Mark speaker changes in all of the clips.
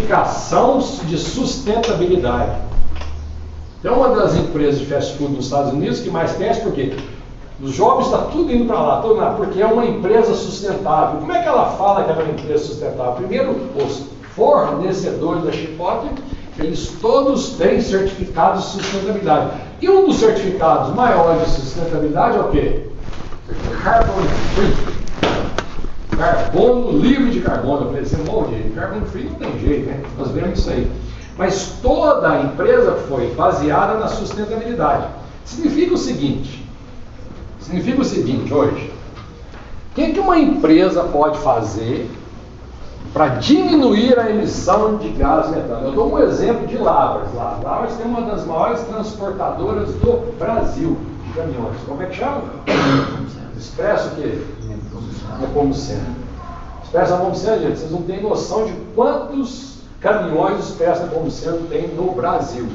Speaker 1: certificação de sustentabilidade. É uma das empresas de fast food nos Estados Unidos que mais cresce, porque os jovens estão tudo indo para lá, porque é uma empresa sustentável. Como é que ela fala que ela é uma empresa sustentável? Primeiro, os fornecedores da Chipotle, eles todos têm certificados de sustentabilidade. E um dos certificados maiores de sustentabilidade é o quê? Carbon Free. Carbono, livre de carbono. Eu falei assim, bom, carbon free não tem jeito, né? Nós vemos isso aí. Mas toda a empresa foi baseada na sustentabilidade. Significa o seguinte hoje, o que uma empresa pode fazer para diminuir a emissão de gás metano? Eu dou um exemplo de Lavras. Lavras tem uma das maiores transportadoras do Brasil de caminhões. Como é que chama? Expresso o quê? Nepomuceno. Expresso Nepomuceno, gente, vocês não têm noção de quantos caminhões Expresso Nepomuceno tem no Brasil.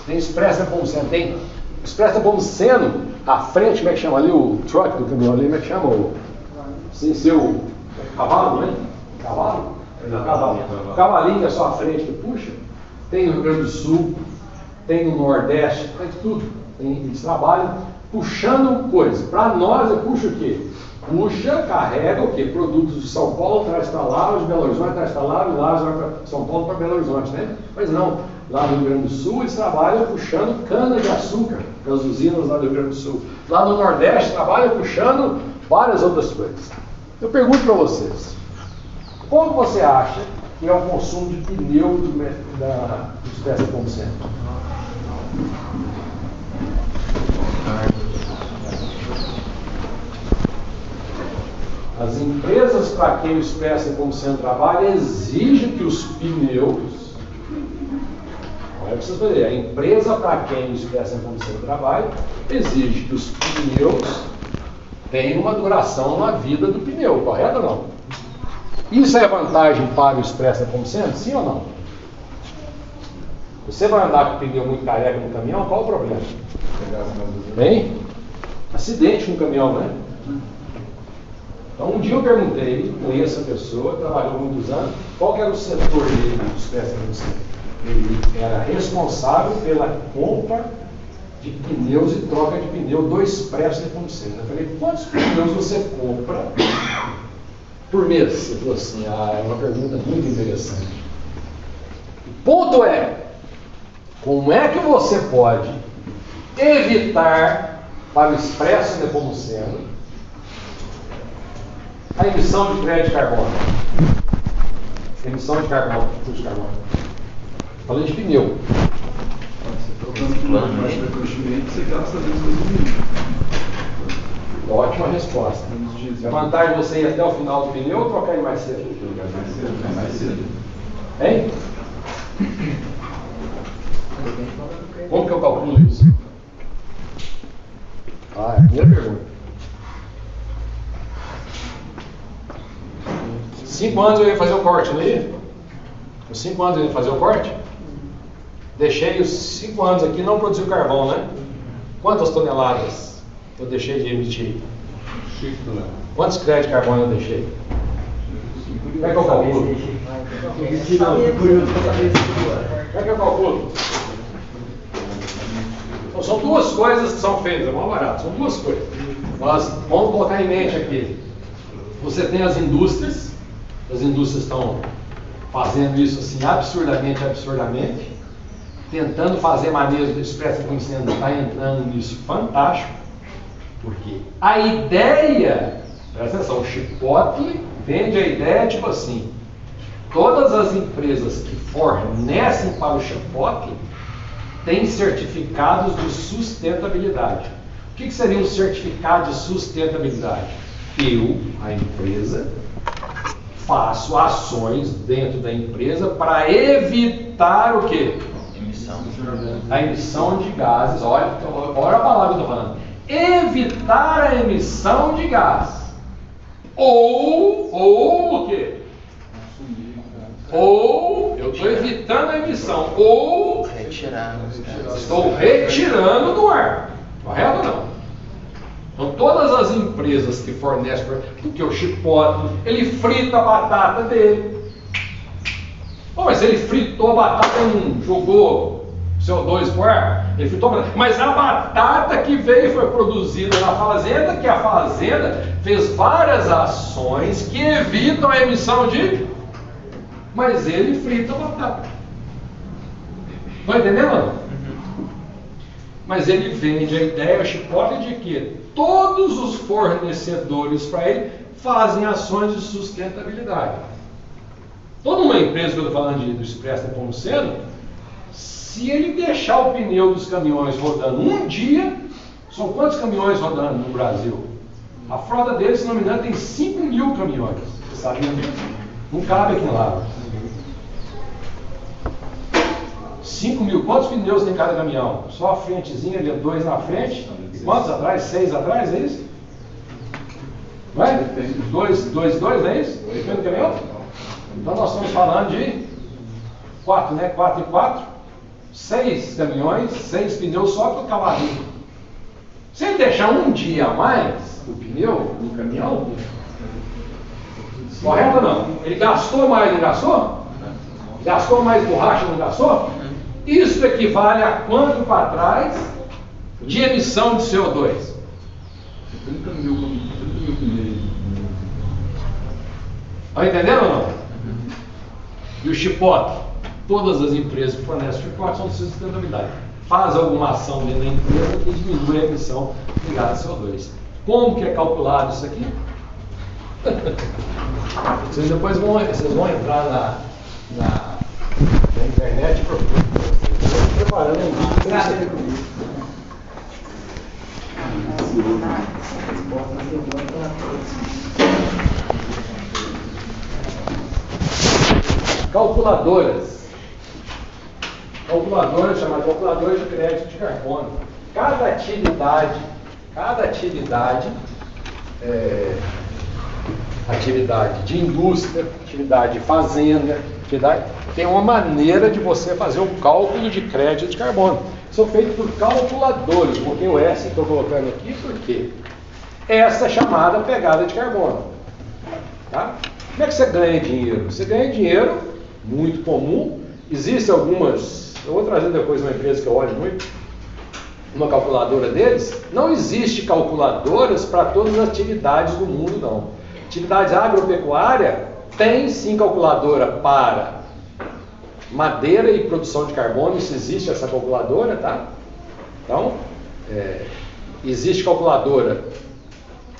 Speaker 1: Tem Expresso Nepomuceno, tem Expresso Nepomuceno à frente, como é que chama ali o truck do caminhão ali, como é que chama o seu cavalo, né? Cavalo? O cavalinho que é só à frente que puxa. Tem no Rio Grande do Sul, tem no Nordeste, tem tudo. Eles trabalham puxando coisa. Para nós, puxa o quê? Puxa, carrega o quê? Produtos de São Paulo, traz para lá, de Belo Horizonte, traz para lá, de lá, vai para São Paulo, para Belo Horizonte, né? Mas não, lá no Rio Grande do Sul eles trabalham puxando cana-de-açúcar das usinas lá do Rio Grande do Sul. Lá no Nordeste trabalham puxando várias outras coisas. Eu pergunto para vocês, qual você acha que é o consumo de pneu da Expresso Nepomuceno? As empresas para quem o Expresso Nepomuceno trabalha exigem que os pneus, olha para vocês verem, a empresa para quem o Expresso Nepomuceno trabalha exige que os pneus tenham uma duração na vida do pneu, correto ou não? Isso é vantagem para o Expresso Nepomuceno, sim ou não? Você vai andar com o pneu muito careca no caminhão, qual o problema? Bem, acidente com o caminhão, né? Então, um dia eu perguntei, conheço a pessoa, trabalhou muitos anos, qual que era o setor dele do Expresso Nepomuceno? Ele era responsável pela compra de pneus e troca de pneu do Expresso Nepomuceno. Eu falei, quantos pneus você compra por mês? Ele falou assim, é uma pergunta muito interessante. O ponto é, como é que você pode evitar para o Expresso Nepomuceno a emissão de crédito de carbono? Emissão de carbono, de carbono. Falei de pneu.
Speaker 2: Você trocando pneu mais frequentemente, você gasta menos.
Speaker 1: Ótima resposta. É vantagem você ir até o final do pneu ou trocar ele mais cedo?
Speaker 2: Mais cedo.
Speaker 1: Hein? Como que eu calculo isso? É a primeira pergunta. 5 anos eu ia fazer o corte, não ia? Com 5 anos eu ia fazer o corte? Deixei os 5 anos aqui, não produziu carvão, né? Quantas toneladas eu deixei de emitir? Quantos créditos de carbono eu deixei? Como é que eu calculo? Como é que eu calculo? Então, são duas coisas que são feitas, é mal barato, são duas coisas. Nós vamos colocar em mente aqui. Você tem as indústrias estão fazendo isso assim absurdamente, tentando fazer manejo do Expresso Nepomuceno, está entrando nisso fantástico, porque a ideia, presta atenção, o Chipotle vende a ideia tipo assim, todas as empresas que fornecem para o Chipotle têm certificados de sustentabilidade. O que seria um certificado de sustentabilidade? Eu, a empresa, faço ações dentro da empresa para evitar o quê? A emissão de gases. Olha a palavra que eu estou falando. Evitar a emissão de gás. Ou o quê? Ou eu estou evitando a emissão. Ou estou retirando do ar. Correto ou não? Então, todas as empresas que fornecem, porque o Chipotle, ele frita a batata dele. Oh, mas ele fritou a batata e não jogou CO2 por ar? Ele fritou a batata. Mas a batata que veio e foi produzida na fazenda, que a fazenda fez várias ações que evitam a emissão de... Mas ele frita a batata. Estão entendendo? Mas ele vende a ideia, o chicote de que todos os fornecedores para ele fazem ações de sustentabilidade. Toda uma empresa que eu estou falando do Expresso Nepomuceno, se ele deixar o pneu dos caminhões rodando um dia, são quantos caminhões rodando no Brasil? A frota deles, se não me engano, tem 5.000 caminhões. Você sabia disso? Não cabe aqui em Lavras. 5.000. Quantos pneus tem cada caminhão? Só a frentezinha ali, 2 na frente. Quantos atrás? 6 atrás, é isso? Não é? 2, não é isso? Depende do caminhão? Então nós estamos falando de 4, né? 4 e 4. 6 caminhões, 6 pneus só para o cavalinho. Se ele deixar um dia a mais o pneu no caminhão, correto ou não? Ele gastou mais, não gastou? Gastou mais borracha, não gastou? Isso equivale a quanto para trás de emissão de CO2?
Speaker 2: 30 mil pneus.
Speaker 1: Está entendendo ou não? E o chicote? Todas as empresas que fornecem chicote são de sustentabilidade. Faz alguma ação dentro da empresa que diminui a emissão ligada a CO2. Como que é calculado isso aqui? Vocês depois vão entrar na internet e procurar. Estou preparando um vídeo para você. Calculadoras. Calculadoras chamadas calculadoras de crédito de carbono. Cada atividade de indústria, atividade de fazenda, tem uma maneira de você fazer um cálculo de crédito de carbono. São feitos por calculadores. Um pouquinho S que estou colocando aqui, porque essa é chamada pegada de carbono. Tá? Como é que você ganha dinheiro? Você ganha dinheiro, muito comum. Existem algumas, eu vou trazer depois uma empresa que eu olho muito, uma calculadora deles. Não existe calculadoras para todas as atividades do mundo, não. Atividade agropecuária tem sim calculadora para madeira e produção de carbono, isso existe essa calculadora, tá? Então, existe calculadora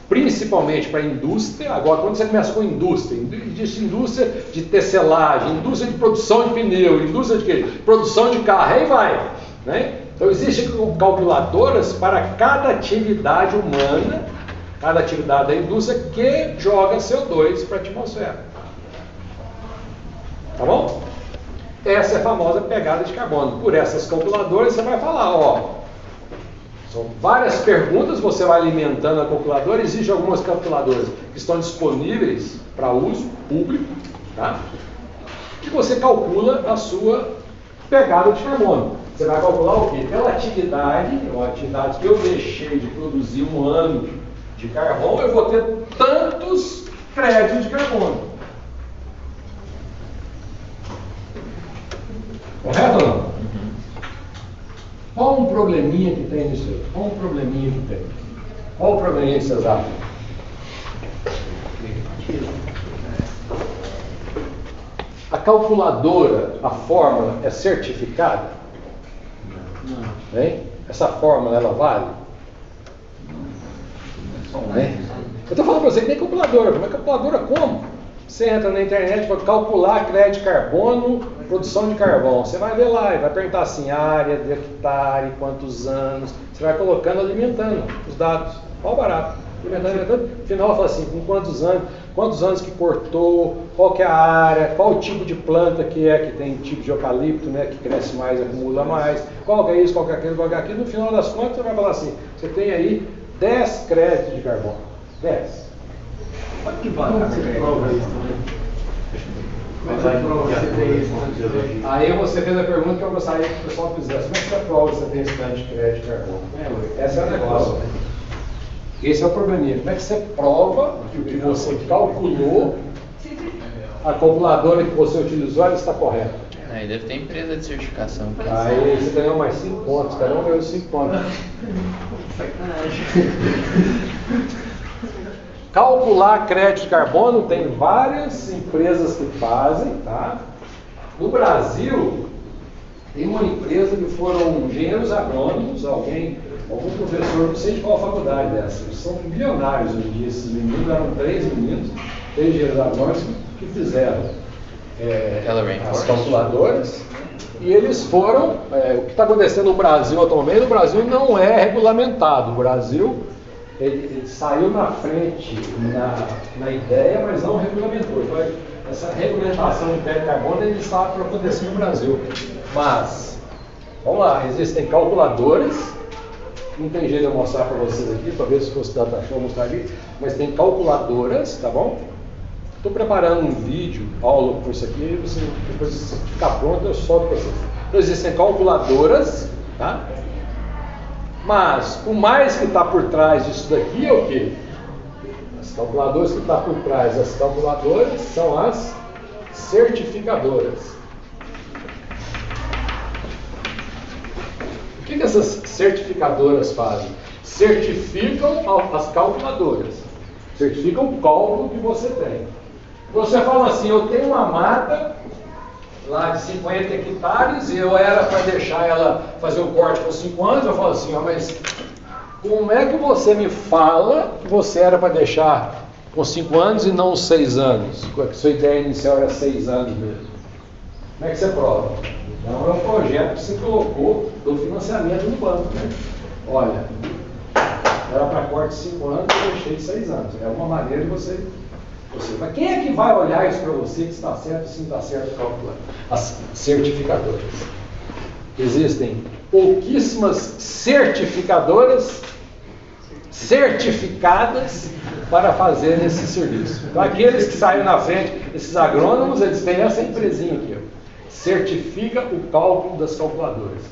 Speaker 1: principalmente para indústria. Agora, quando você começa com indústria, existe indústria de tecelagem, indústria de produção de pneu, indústria de quê? Produção de carro, aí vai, né? Então, existem calculadoras para cada atividade humana, cada atividade da indústria que joga CO2 para a atmosfera. Tá bom? Essa é a famosa pegada de carbono. Por essas calculadoras você vai falar, ó, são várias perguntas, você vai alimentando a calculadora. Existem algumas calculadoras que estão disponíveis para uso público, tá? E você calcula a sua pegada de carbono. Você vai calcular o quê? Pela atividade, uma atividade que eu deixei de produzir um ano de carbono, eu vou ter tantos créditos de carbono. Correto ou não? Qual um probleminha que tem nisso aí? Qual um probleminha que tem? Qual o probleminha que vocês acham? A calculadora, a fórmula é certificada? Não. Hein? Essa fórmula, ela vale? Hein? Eu estou falando para você que tem calculadora. Mas calculadora como? Você entra na internet para calcular crédito de carbono, produção de carvão. Você vai ver lá e vai perguntar assim, área de hectare, quantos anos. Você vai colocando, alimentando os dados. Qual o barato? Alimentando. No final fala assim, com quantos anos que cortou, qual que é a área, qual o tipo de planta que tem tipo de eucalipto, né, que cresce mais, acumula mais, qual que é isso, qual que é aquilo, qual que é aquilo. No final das contas você vai falar assim, você tem aí 10 créditos de carbono. 10.
Speaker 2: Olha que bacana você prova isso também.
Speaker 1: Aí você fez a pergunta que eu gostaria que o pessoal fizesse. Como é que você prova que você tem esse tanto de crédito de carbono? Esse é o negócio. Esse é o probleminha. Como é que você prova que o que você calculou a calculadora que você utilizou ela está correta.
Speaker 3: Aí deve ter empresa de certificação.
Speaker 1: Aí você ganhou mais 5 pontos, cada um ganhou 5 pontos.
Speaker 4: Sacanagem.
Speaker 1: Calcular crédito de carbono, tem várias empresas que fazem, tá? No Brasil, tem uma empresa que foram engenheiros agrônomos, algum professor, não sei de qual faculdade dessa, eles são milionários hoje em dia, esses meninos, eram 3 meninos, 3 engenheiros agrônomos que fizeram as calculadoras, e eles foram, o que está acontecendo no Brasil atualmente, o Brasil não é regulamentado, o Brasil ele saiu na frente na ideia, mas não regulamentou. Então, essa regulamentação de crédito de carbono ele está para acontecer no Brasil. Mas, vamos lá, existem calculadoras, não tem jeito de eu mostrar para vocês aqui, talvez se fosse data show eu mostraria, mas tem calculadoras, tá bom? Estou preparando um vídeo, aula com isso aqui, depois se ficar pronto eu solto para vocês. Então, existem calculadoras, tá? Mas o mais que está por trás disso daqui é o quê? As calculadoras que estão por trás das calculadoras são as certificadoras. O que essas certificadoras fazem? Certificam as calculadoras, certificam o cálculo que você tem. Você fala assim, eu tenho uma mata lá de 50 hectares e eu era para deixar ela fazer o corte com 5 anos, eu falo assim, mas como é que você me fala que você era para deixar com 5 anos e não 6 anos? Que sua ideia inicial era 6 anos mesmo. Como é que você prova? Então é um projeto que você colocou do financiamento no banco, né? Olha, era para corte de 5 anos e eu deixei de 6 anos. É uma maneira de você. Mas quem é que vai olhar isso para você, que está certo e se não está certo calculando? As certificadoras. Existem pouquíssimas certificadoras certificadas para fazer esse serviço. Então, aqueles que saíram na frente, esses agrônomos, eles têm essa empresinha aqui, ó, certifica o cálculo das calculadoras.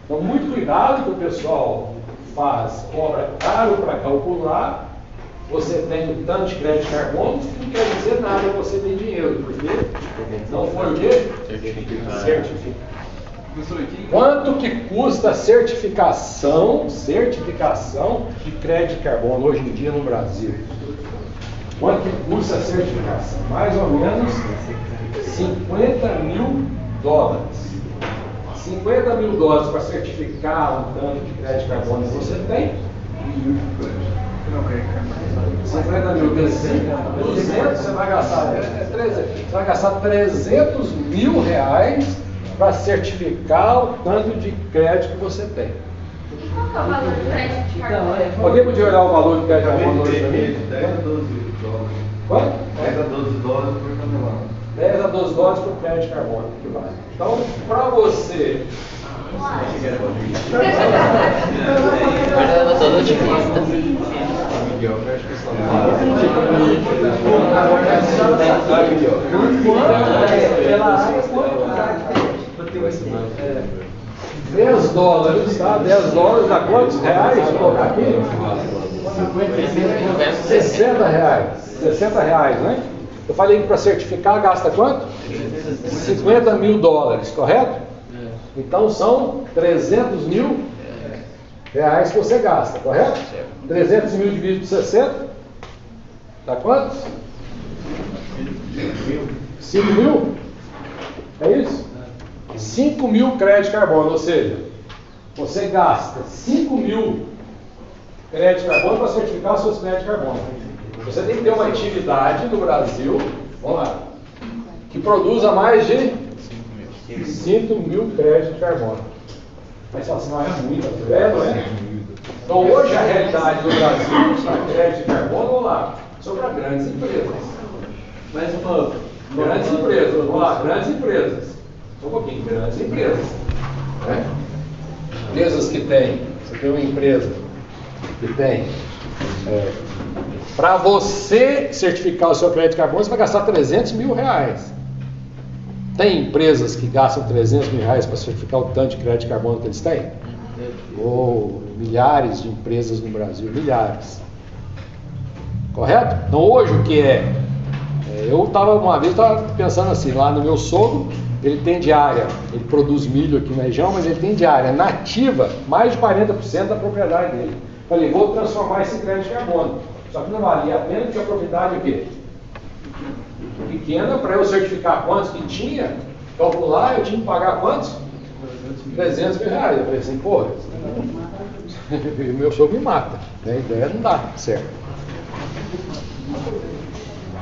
Speaker 1: Então, muito cuidado que o pessoal cobra caro para calcular. Você tem um tanto de crédito de carbono, não quer dizer nada, você tem dinheiro, porque não foi o quê? Certificado. Quanto que custa a certificação de crédito de carbono hoje em dia no Brasil? Quanto que custa a certificação? Mais ou menos 50 mil dólares. 50 mil dólares para certificar um tanto de crédito de carbono que você tem. 50 mil vezes 200, você vai gastar, você vai gastar 300 mil reais para certificar o tanto de crédito que você tem.
Speaker 5: E qual que é o valor do crédito de carbono?
Speaker 1: Alguém podia olhar o valor do crédito de carbono hoje para mim?
Speaker 2: 10 a 12 dólares.
Speaker 1: Quanto?
Speaker 2: 10 a 12 dólares por tonelada.
Speaker 1: 10 a 12 dólares por crédito de carbono. Então, para você.
Speaker 3: Mas ela toda otimista.
Speaker 1: $10, tá? 10 dólares dá quantos reais? Vou colocar aqui. 60 reais. 60 reais, né? Eu falei que para certificar gasta quanto? 50 mil dólares, correto? Então são 300 mil reais que você gasta, correto? 300 mil dividido por 60, dá quantos? 5 mil? É isso? 5 mil crédito de carbono, ou seja, você gasta 5 mil crédito de carbono para certificar os seus créditos de carbono. Você tem que ter uma atividade no Brasil, vamos lá, que produza mais de 5 mil créditos de carbono. Mas assim, não é muito, não é? Então hoje a realidade do Brasil para crédito de carbono, vamos lá, são para grandes empresas.
Speaker 4: Mais um pouco.
Speaker 1: Grandes empresas, vamos lá, grandes empresas. Só um pouquinho, grandes empresas. Né? Empresas que têm, você tem uma empresa que tem, para você certificar o seu crédito de carbono, você vai gastar 300 mil reais. Tem empresas que gastam 300 mil reais para certificar o tanto de crédito de carbono que eles têm? Ou milhares de empresas no Brasil, milhares. Correto? Então hoje o que Uma vez pensando assim, lá no meu sogro, ele tem de área, ele produz milho aqui na região, mas ele tem de área nativa mais de 40% da propriedade dele. Falei, vou transformar esse crédito de carbono. Só que não valia a pena porque a propriedade é o quê? Pequena, para eu certificar quantos que tinha, calcular, eu tinha que pagar quantos? 300 mil reais. Eu falei assim, pô, meu sogro me mata. Né? A ideia não dá certo.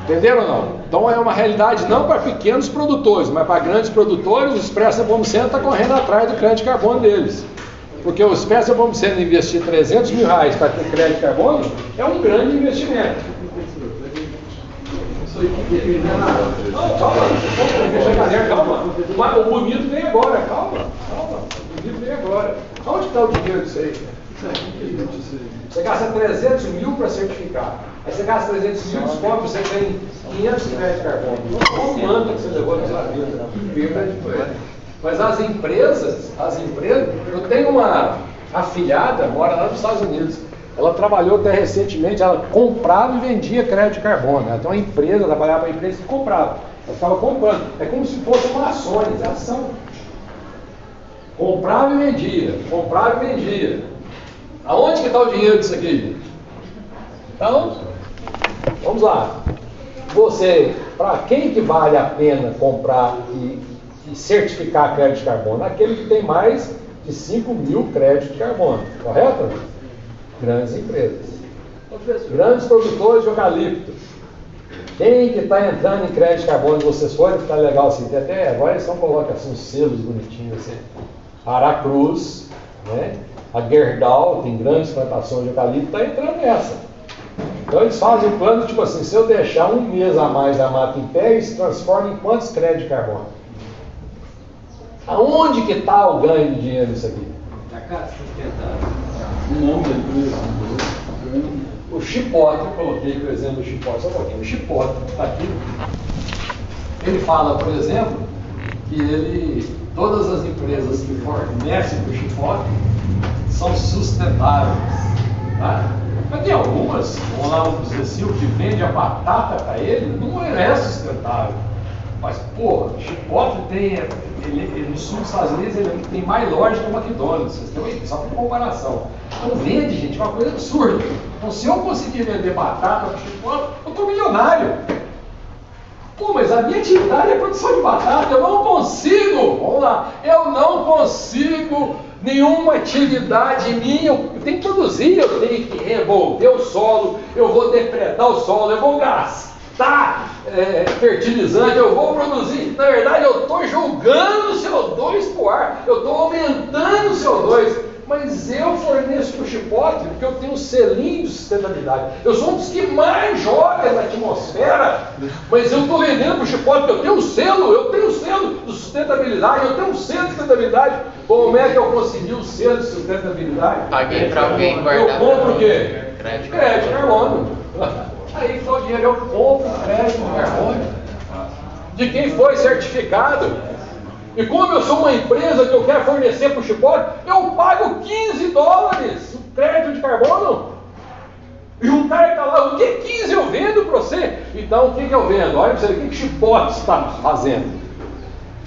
Speaker 1: Entenderam ou não? Então é uma realidade não para pequenos produtores, mas para grandes produtores. O Expresso Bomb Center está correndo atrás do crédito de carbono deles. Porque o Expresso Bomb Center investir 300 mil reais para ter crédito de carbono é um grande investimento. Não, calma, deixa a galera, calma. O bonito vem agora, calma. O bonito vem agora. Onde está o dinheiro disso aí? Você gasta 300 mil para certificar. Aí você gasta 300 mil, descobre, você tem 500 de crédito de carbono. Qual manta que você levou na sua vida? Perda. Mas as empresas, eu tenho uma afilhada, mora lá nos Estados Unidos. Ela trabalhou até recentemente, ela comprava e vendia crédito de carbono. Ela tem uma empresa, trabalhava para a empresa que comprava. Ela estava comprando. É como se fosse uma ações, é ação. Comprava e vendia. Aonde que está o dinheiro disso aqui? Então, vamos lá. Para quem que vale a pena comprar e certificar crédito de carbono? Aquele que tem mais de 5 mil créditos de carbono, correto? Grandes empresas. Grandes produtores de eucalipto. Quem que está entrando em crédito de carbono de vocês forem, ficar legal assim, tem até agora eles só colocam assim, uns selos bonitinhos assim. Aracruz, né? A Gerdau, tem grandes plantações de eucalipto, está entrando nessa. Então eles fazem um plano, tipo assim, se eu deixar um mês a mais da mata em pé, isso transforma em quantos créditos de carbono? Aonde que está o ganho de dinheiro nisso aqui? O Chipotle, eu coloquei aqui o exemplo do Chipotle, só um pouquinho. O Chipotle está aqui. Ele fala, por exemplo, que todas as empresas que fornecem para o Chipotle são sustentáveis. Tá? Mas tem algumas, vamos lá, vamos dizer assim, o que vende a batata para ele não é sustentável. Mas, pô, o Chipotle ele no sul dos Estados Unidos ele tem mais loja que o McDonald's, vocês têm só por comparação. Então vende, gente, uma coisa absurda. Então se eu conseguir vender batata para o Chipotle, eu estou milionário. Pô, mas a minha atividade é produção de batata, eu não consigo, vamos lá, eu não consigo nenhuma atividade minha, eu tenho que produzir, eu tenho que revolver o solo, eu vou depredar o solo, eu vou gastar fertilizante, eu vou produzir. Na verdade, eu estou jogando CO2 para o ar, eu estou aumentando o CO2. Mas eu forneço para o Chipotle porque eu tenho um selinho de sustentabilidade. Eu sou um dos que mais joga na atmosfera, mas eu estou vendendo para o Chipotle porque eu tenho um selo de sustentabilidade, eu tenho um selo de sustentabilidade. Como é que eu consegui o selo de sustentabilidade?
Speaker 3: Paguei para alguém guardar.
Speaker 1: Eu compro o quê?
Speaker 3: Crédito
Speaker 1: de carbono. Aí está o dinheiro, eu compro crédito de carbono. De quem foi certificado. E como eu sou uma empresa que eu quero fornecer para o Chipotle, eu pago $15 o crédito de carbono. E um cara que está lá, o que 15 eu vendo para você? Então o que eu vendo? Olha para você, o que o Chipotle está fazendo?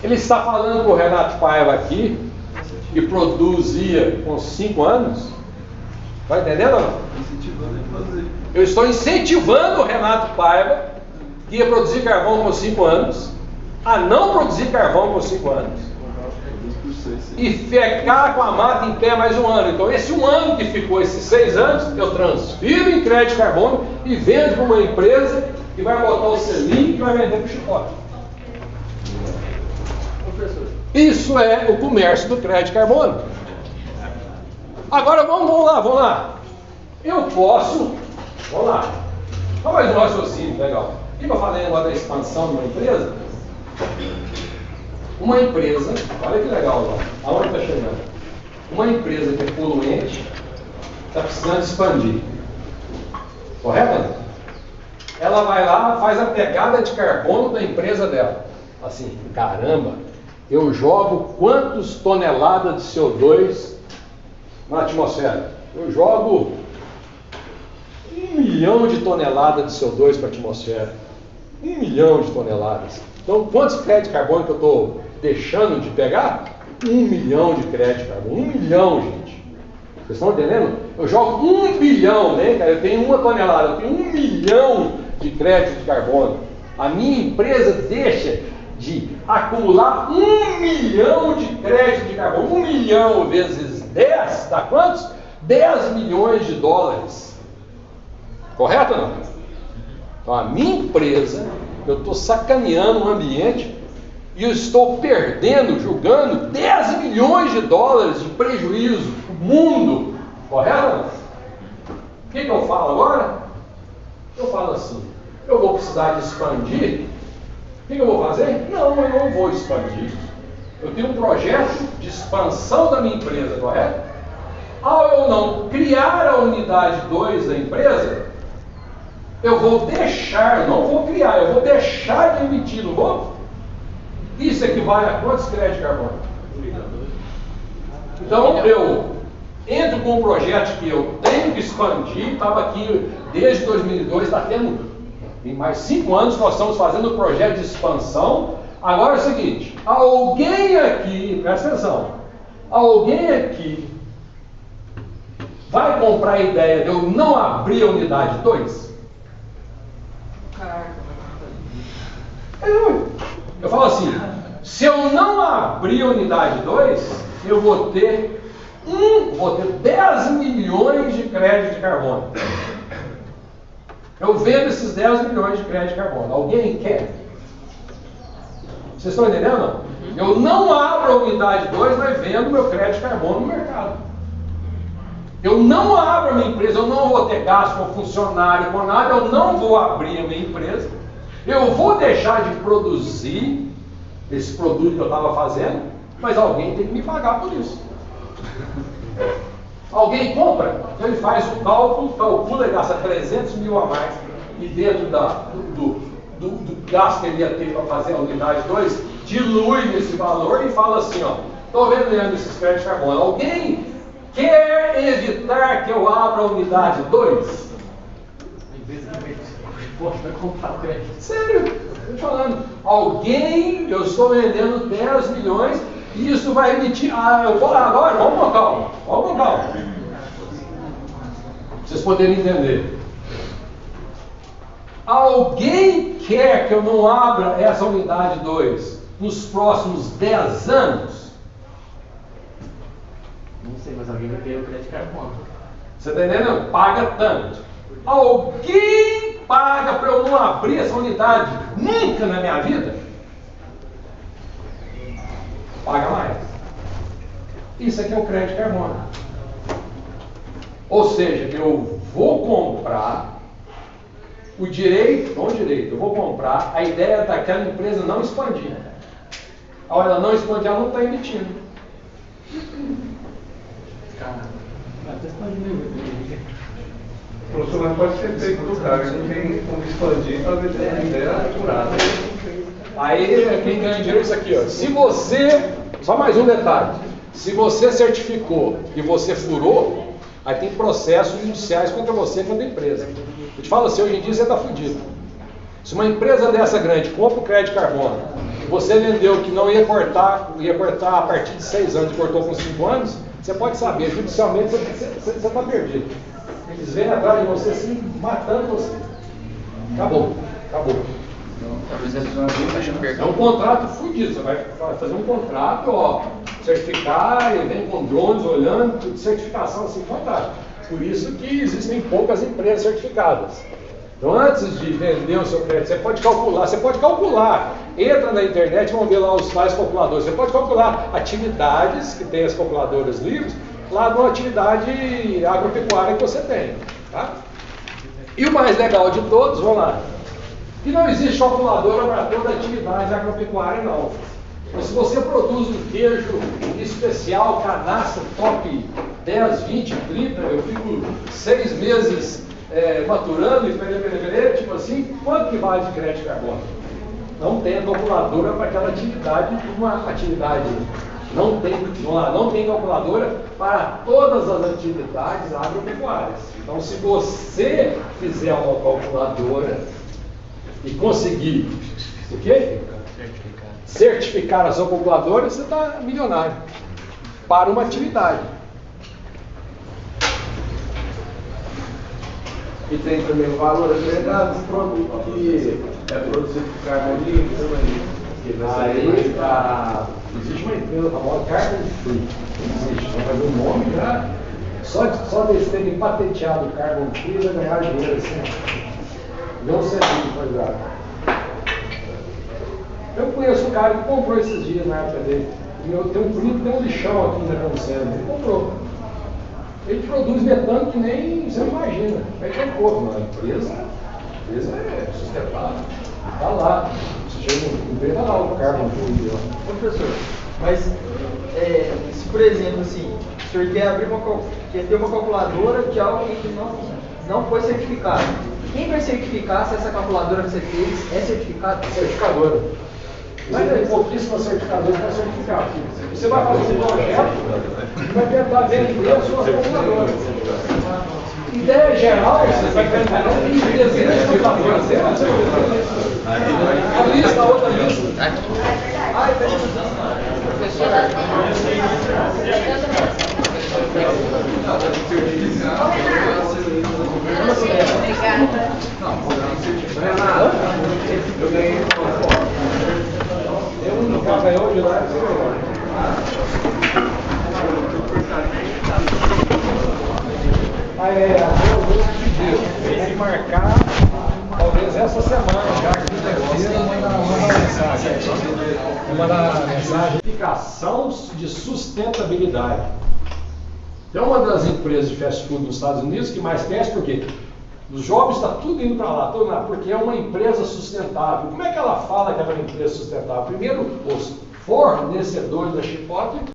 Speaker 1: Ele está falando com o Renato Paiva aqui, que produzia com 5 anos. Está entendendo ou não? Eu estou incentivando o Renato Paiva, que ia produzir carvão com 5 anos, a não produzir carvão por 5 anos e ficar com a mata em pé mais 1 ano. Então esse 1 ano que ficou, esses 6 anos, eu transfiro em crédito de carbono e vendo para uma empresa que vai botar o selinho que vai vender para o Chipotle. Isso é o comércio do crédito de carbono. Agora vamos lá. Eu posso, vamos lá, vamos mais um raciocínio legal. O que eu falei agora da expansão de uma empresa? Uma empresa, olha que legal, aonde está chegando? Uma empresa que é poluente está precisando expandir, correto? Ela vai lá, faz a pegada de carbono da empresa dela. Assim, caramba, eu jogo quantas toneladas de CO2 na atmosfera? Eu jogo 1 milhão de toneladas de CO2 para a atmosfera. 1 milhão de toneladas. Então, quantos créditos de carbono que eu estou deixando de pegar? 1 milhão de créditos de carbono. 1 milhão, gente. Vocês estão entendendo? Eu jogo 1 bilhão, né, cara? Eu tenho 1 tonelada, eu tenho 1 milhão de créditos de carbono. A minha empresa deixa de acumular 1 milhão de créditos de carbono. 1 milhão vezes 10, dá quantos? 10 milhões de dólares. Correto ou não? Então, a minha empresa, eu estou sacaneando o ambiente e eu estou perdendo, julgando 10 milhões de dólares de prejuízo para o mundo. Correto ou não? O que eu falo agora? Eu falo assim, eu vou precisar de expandir. O que eu vou fazer? Não, eu não vou expandir. Eu tenho um projeto de expansão da minha empresa, correto? Ao eu não criar a unidade 2 da empresa, eu vou deixar, não vou criar, eu vou deixar de emitir, não vou? Isso equivale a quantos créditos de carbono? Então eu entro com um projeto que eu tenho que expandir, estava aqui desde 2002, está tendo, em mais 5 anos nós estamos fazendo um projeto de expansão. Agora é o seguinte, alguém aqui, presta atenção, alguém aqui vai comprar a ideia de eu não abrir a unidade 2? Eu falo assim, se eu não abrir a unidade 2, eu vou ter 10 milhões de créditos de carbono. Eu vendo esses 10 milhões de créditos de carbono. Alguém quer? Vocês estão entendendo? Não? Eu não abro a unidade 2, mas vendo meu crédito de carbono no mercado. Eu não abro a minha empresa, eu não vou ter gasto com funcionário, com nada, eu não vou abrir a minha empresa. Eu vou deixar de produzir esse produto que eu estava fazendo, mas alguém tem que me pagar por isso. Alguém compra, então ele faz o cálculo, calcula e gasta 300 mil a mais, e dentro do gasto que ele ia ter para fazer a unidade 2, dilui esse valor e fala assim, ó, estou vendendo esses créditos de carbono. Alguém quer evitar que eu abra a unidade 2? Sério, estou te falando. Alguém, eu estou vendendo 10 milhões e isso vai emitir. Eu vou lá agora, vamos com calma. Vamos com calma. Pra vocês poderem entender. Alguém quer que eu não abra essa unidade 2 nos próximos 10 anos?
Speaker 4: Não sei, mas alguém vai ter o crédito de carbono.
Speaker 1: Você está entendendo? Paga tanto. Alguém paga para eu não abrir essa unidade nunca na minha vida? Paga mais. Isso aqui é o crédito de carbono. Ou seja, eu vou comprar o direito, eu vou comprar a ideia daquela empresa não expandir. A hora ela não expandir, ela não está emitindo.
Speaker 2: Professor, mas pode ser feito do cara que não tem como expandir para ver a ideia curada.
Speaker 1: Aí quem ganha dinheiro é isso aqui, ó. Se você, só mais um detalhe, se você certificou e você furou, aí tem processos judiciais contra você e contra a empresa. Eu te falo assim, hoje em dia você está fudido. Se uma empresa dessa grande compra o crédito de carbono, e você vendeu que não ia cortar a partir de 6 anos e cortou com 5 anos, você pode saber, judicialmente você está perdido. Eles vêm atrás de você assim, matando você. Acabou. É um contrato fudido. Você vai fazer um contrato, ó, certificar, e vem com drones olhando, tudo certificação assim, fantástico. Por isso que existem poucas empresas certificadas. Então, antes de vender o seu crédito, você pode calcular. Entra na internet, vão ver lá os tais calculadores. Você pode calcular atividades que tem as calculadoras livres, lá numa atividade agropecuária que você tem. Tá? E o mais legal de todos, vamos lá, que não existe calculadora para toda atividade agropecuária, não. Então, se você produz um queijo especial, canastra, top 10, 20, 30, eu fico 6 meses maturando e tipo assim, quanto que vale de crédito de carbono? Não tem a calculadora para aquela atividade, uma atividade. Não tem calculadora para todas as atividades agropecuárias. Então, se você fizer uma calculadora e conseguir o quê? Certificar a sua calculadora, você está milionário para uma atividade.
Speaker 2: E tem também o valor agregado do produto que é produzido por carbono livre também.
Speaker 1: Aí existe uma empresa famosa, Carbon Free. Existe, vai fazer um nome já. Só deles terem patenteado o Carbon Free vai ganhar dinheiro assim. Não serviço para ajudar. Eu conheço um cara que comprou esses dias na época dele. Tem um primo que tem um lixão aqui na Cancela. Ele comprou. Ele produz metano que nem você imagina. Aí comprou, mas a empresa é sustentável. Está lá. Você chega no empresa lá, o Carbon Free.
Speaker 6: Professor, mas se por exemplo assim, o senhor quer ter uma calculadora de algo que não foi certificado. Quem vai certificar se essa calculadora que você fez é certificada?
Speaker 1: Certificadora. Mas tem pouquíssimas certificadoras para certificar. Você vai fazer um projeto e vai tentar vender a sua calculadora. Ideia geral, você vai tentar desenhos de calculadoras. A lista, a outra lista.
Speaker 2: Eu ganhei
Speaker 1: Eu não ganhou de lá, você ganhou. Tem que marcar, talvez essa semana, já que terceira, manda mensagem. Mandar mensagem. Certificação de sustentabilidade. É uma das empresas de fast food nos Estados Unidos que mais cresce, porque os jovens estão tudo indo para lá, porque é uma empresa sustentável. Como é que ela fala que é uma empresa sustentável? Primeiro, os fornecedores da chipotle